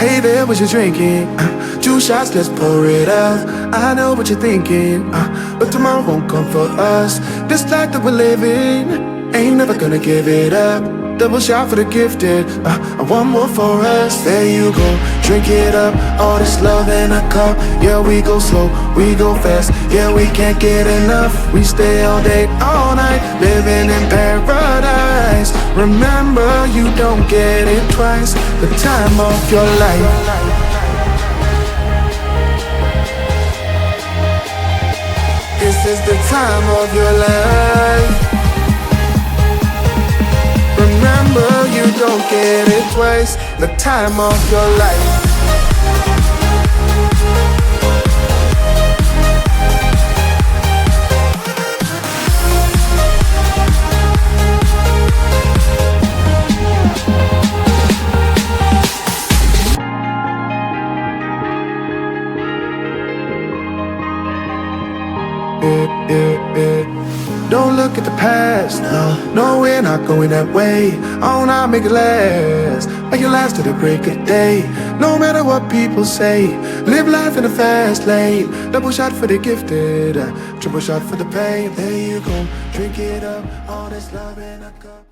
Hey there, what you drinking? 2 shots, let's pour it out. I know what you're thinking, but tomorrow won't come for us. This life that we're living, ain't never gonna give it up. Double shot for the gifted, and one more for us. There you go, drink it up. All this love in a cup. Yeah, we go slow, we go fast. Yeah, we can't get enough. We stay all day, all night, living in paradise. Remember, you don't get it twice. The time of your life. This is the time of your life. Remember, you don't get it twice. The time of your life. Don't look at the past, no, we're not going that way. Oh, now make it last, make it last to the break of day. No matter what people say, live life in a fast lane. Double shot for the gifted, triple shot for the pain. There you go, drink it up, all this love in a cup.